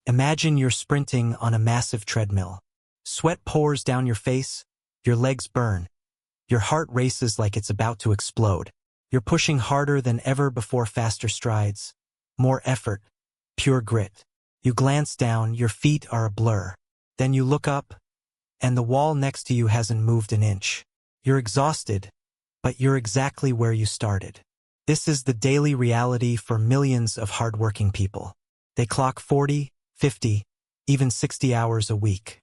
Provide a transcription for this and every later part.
Imagine you're sprinting on a massive treadmill. Sweat pours down your face, your legs burn, your heart races like it's about to explode. You're pushing harder than ever before, faster strides, more effort, pure grit. You glance down, your feet are a blur. Then you look up, and the wall next to you hasn't moved an inch. You're exhausted, but you're exactly where you started. This is the daily reality for millions of hardworking people. They clock 40, 50, even 60 hours a week.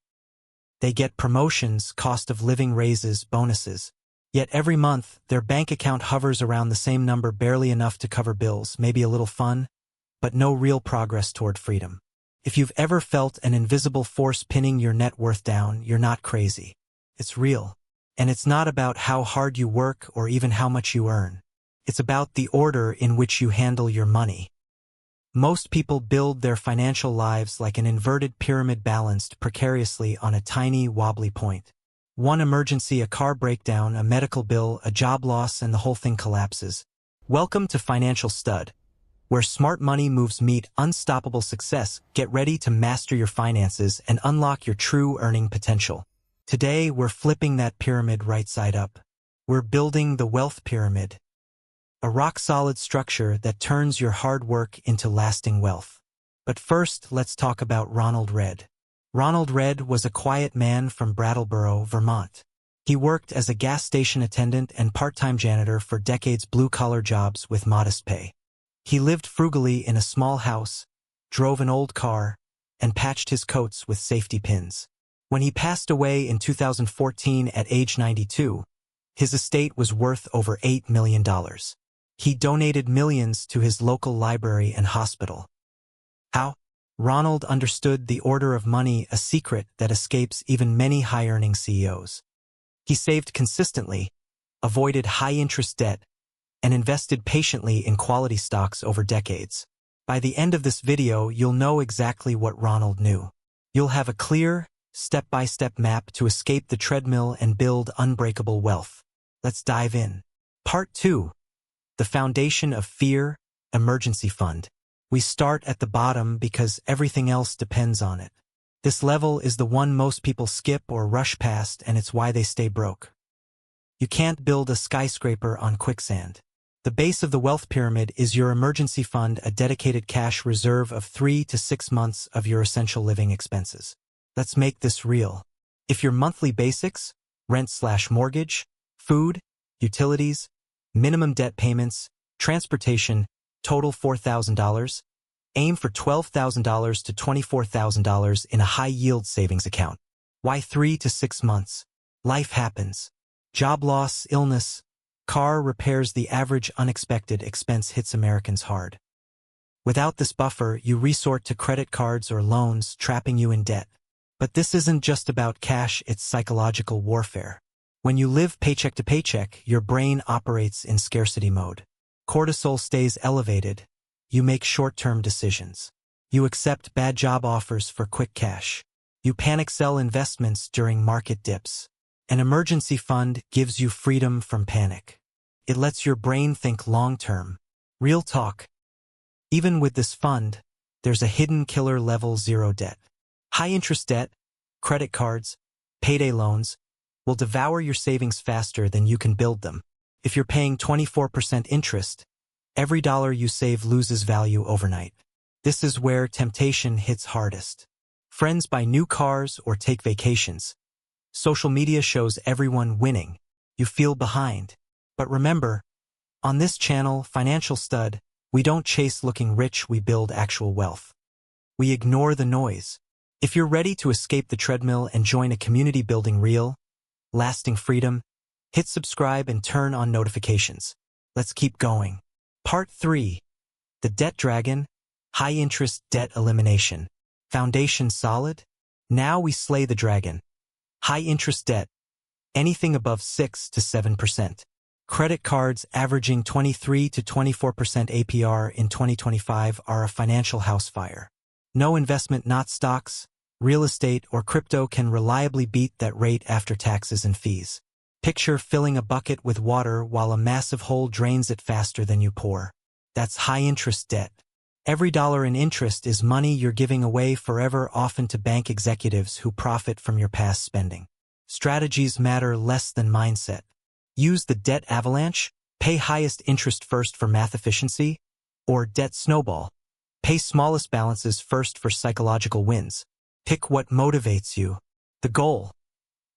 They get promotions, cost of living raises, bonuses. Yet every month, their bank account hovers around the same number, barely enough to cover bills, maybe a little fun, but no real progress toward freedom. If you've ever felt an invisible force pinning your net worth down, you're not crazy. It's real. And it's not about how hard you work or even how much you earn. It's about the order in which you handle your money. Most people build their financial lives like an inverted pyramid, balanced precariously on a tiny, wobbly point. One emergency, a car breakdown, a medical bill, a job loss, and the whole thing collapses. Welcome to Financial Stud, where smart money moves meet unstoppable success. Get ready to master your finances and unlock your true earning potential. Today, we're flipping that pyramid right side up. We're building the wealth pyramid, a rock-solid structure that turns your hard work into lasting wealth. But first, let's talk about Ronald Read. Ronald Read was a quiet man from Brattleboro, Vermont. He worked as a gas station attendant and part-time janitor for decades, blue-collar jobs with modest pay. He lived frugally in a small house, drove an old car, and patched his coats with safety pins. When he passed away in 2014 at age 92, his estate was worth over $8 million. He donated millions to his local library and hospital. How? Ronald understood the order of money, a secret that escapes even many high-earning CEOs. He saved consistently, avoided high-interest debt, and invested patiently in quality stocks over decades. By the end of this video, you'll know exactly what Ronald knew. You'll have a clear, step-by-step map to escape the treadmill and build unbreakable wealth. Let's dive in. Part 2. The Foundation of Fear, Emergency Fund. We start at the bottom because everything else depends on it. This level is the one most people skip or rush past, and it's why they stay broke. You can't build a skyscraper on quicksand. The base of the wealth pyramid is your emergency fund, a dedicated cash reserve of 3 to 6 months of your essential living expenses. Let's make this real. If your monthly basics, rent/mortgage, food, utilities, minimum debt payments, transportation, total $4,000, aim for $12,000 to $24,000 in a high-yield savings account. Why 3 to 6 months? Life happens. Job loss, illness, car repairs, the average unexpected expense hits Americans hard. Without this buffer, you resort to credit cards or loans, trapping you in debt. But this isn't just about cash, it's psychological warfare. When you live paycheck to paycheck, your brain operates in scarcity mode. Cortisol stays elevated. You make short-term decisions. You accept bad job offers for quick cash. You panic sell investments during market dips. An emergency fund gives you freedom from panic. It lets your brain think long-term. Real talk. Even with this fund, there's a hidden killer: level 0 debt. High-interest debt, credit cards, payday loans, will devour your savings faster than you can build them. If you're paying 24% interest, every dollar you save loses value overnight. This is where temptation hits hardest. Friends buy new cars or take vacations. Social media shows everyone winning. You feel behind. But remember, on this channel, Financial Stud, we don't chase looking rich, we build actual wealth. We ignore the noise. If you're ready to escape the treadmill and join a community building real, lasting freedom, hit subscribe and turn on notifications. Let's keep going. Part 3. The Debt Dragon, High-Interest Debt Elimination. Foundation solid? Now we slay the dragon. High-interest debt, anything above 6 to 7%. Credit cards averaging 23 to 24% APR in 2025 are a financial house fire. No investment, not stocks, real estate, or crypto, can reliably beat that rate after taxes and fees. Picture filling a bucket with water while a massive hole drains it faster than you pour. That's high-interest debt. Every dollar in interest is money you're giving away forever, often to bank executives who profit from your past spending. Strategies matter less than mindset. Use the debt avalanche, pay highest interest first for math efficiency, or debt snowball. Pay smallest balances first for psychological wins. Pick what motivates you. The goal: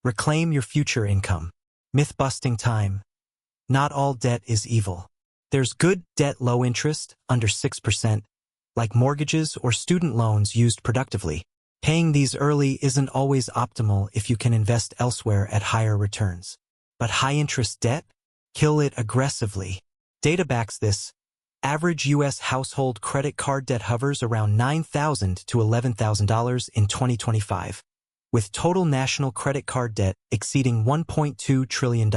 reclaim your future income. Myth-busting time. Not all debt is evil. There's good debt, low interest, under 6%, like mortgages or student loans used productively. Paying these early isn't always optimal if you can invest elsewhere at higher returns. But high-interest debt? Kill it aggressively. Data backs this. Average U.S. household credit card debt hovers around $9,000 to $11,000 in 2025, with total national credit card debt exceeding $1.2 trillion.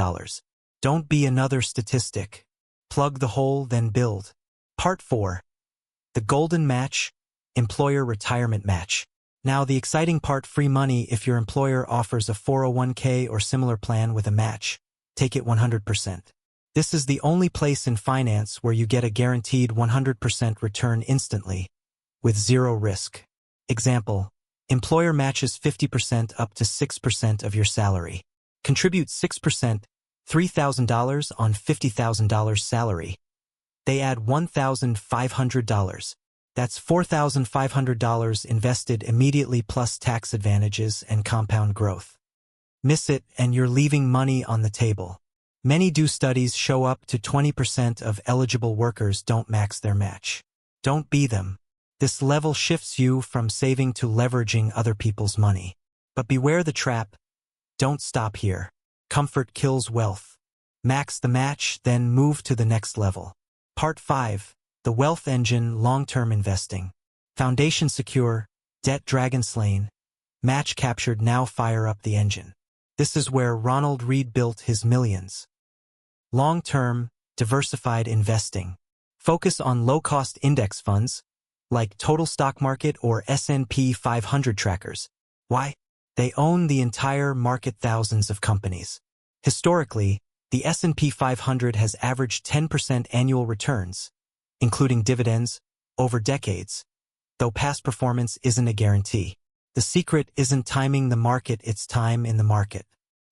Don't be another statistic. Plug the hole, then build. Part 4. The Golden Match, Employer Retirement Match. Now the exciting part: free money if your employer offers a 401k or similar plan with a match. Take it 100%. This is the only place in finance where you get a guaranteed 100% return instantly, with zero risk. Example: employer matches 50% up to 6% of your salary. Contribute 6%, $3,000 on $50,000 salary. They add $1,500. That's $4,500 invested immediately, plus tax advantages and compound growth. Miss it and you're leaving money on the table. Many do studies show up to 20% of eligible workers don't max their match. Don't be them. This level shifts you from saving to leveraging other people's money. But beware the trap. Don't stop here. Comfort kills wealth. Max the match, then move to the next level. Part 5. The Wealth Engine, Long-Term Investing. Foundation secure, debt dragon slain, match captured, now fire up the engine. This is where Ronald Read built his millions. Long-term, diversified investing. Focus on low-cost index funds, like total stock market or S&P 500 trackers. Why? They own the entire market, thousands of companies. Historically, the S&P 500 has averaged 10% annual returns, including dividends, over decades, though past performance isn't a guarantee. The secret isn't timing the market, it's time in the market.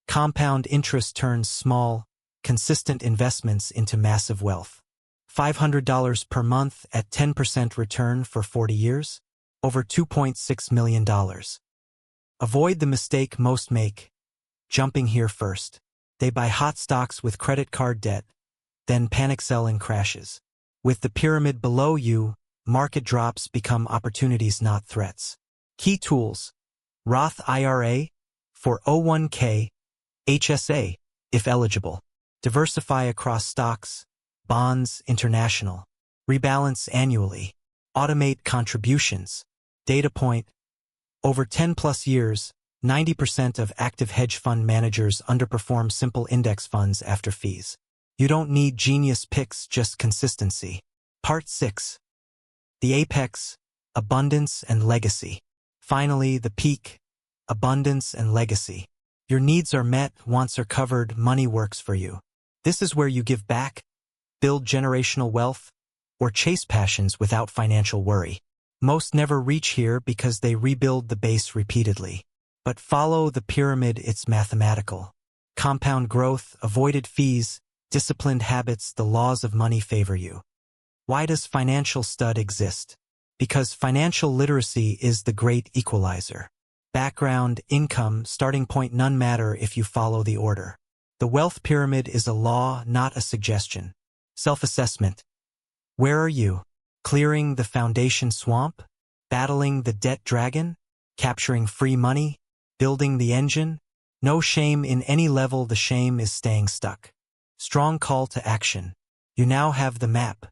Compound interest turns small, consistent investments into massive wealth. $500 per month at 10% return for 40 years? Over $2.6 million. Avoid the mistake most make. Jumping here first. They buy hot stocks with credit card debt, then panic sell in crashes. With the pyramid below you, market drops become opportunities, not threats. Key tools: Roth IRA, 401k, HSA, if eligible. Diversify across stocks, bonds, international. Rebalance annually. Automate contributions. Data point: over 10+ years, 90% of active hedge fund managers underperform simple index funds after fees. You don't need genius picks, just consistency. Part 6. The Apex, Abundance and Legacy. Finally, the peak, abundance and legacy. Your needs are met, wants are covered, money works for you. This is where you give back, build generational wealth, or chase passions without financial worry. Most never reach here because they rebuild the base repeatedly. But follow the pyramid, it's mathematical. Compound growth, avoided fees, disciplined habits, the laws of money favor you. Why does Financial Stud exist? Because financial literacy is the great equalizer. Background, income, starting point, none matter if you follow the order. The wealth pyramid is a law, not a suggestion. Self-assessment. Where are you? Clearing the foundation swamp? Battling the debt dragon? Capturing free money? Building the engine? No shame in any level, the shame is staying stuck. Strong call to action. You now have the map.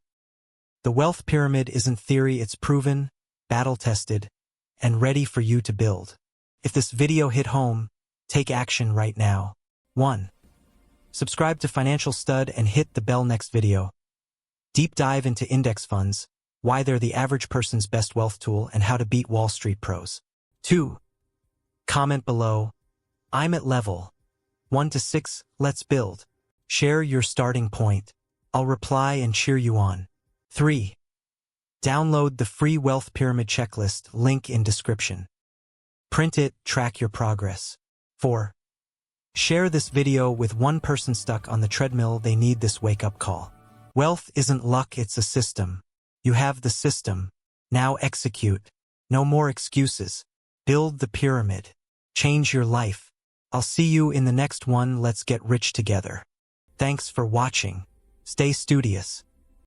The wealth pyramid isn't theory, it's proven, battle-tested, and ready for you to build. If this video hit home, take action right now. 1. Subscribe to Financial Stud and hit the bell. Next video. Deep dive into index funds, why they're the average person's best wealth tool, and how to beat Wall Street pros. 2. Comment below. I'm at level 1 to 6, let's build. Share your starting point. I'll reply and cheer you on. 3. Download the free Wealth Pyramid Checklist, link in description. Print it, track your progress. 4. Share this video with one person stuck on the treadmill. They need this wake-up call. Wealth isn't luck, it's a system. You have the system. Now execute. No more excuses. Build the pyramid. Change your life. I'll see you in the next one. Let's get rich together. Thanks for watching. Stay studious.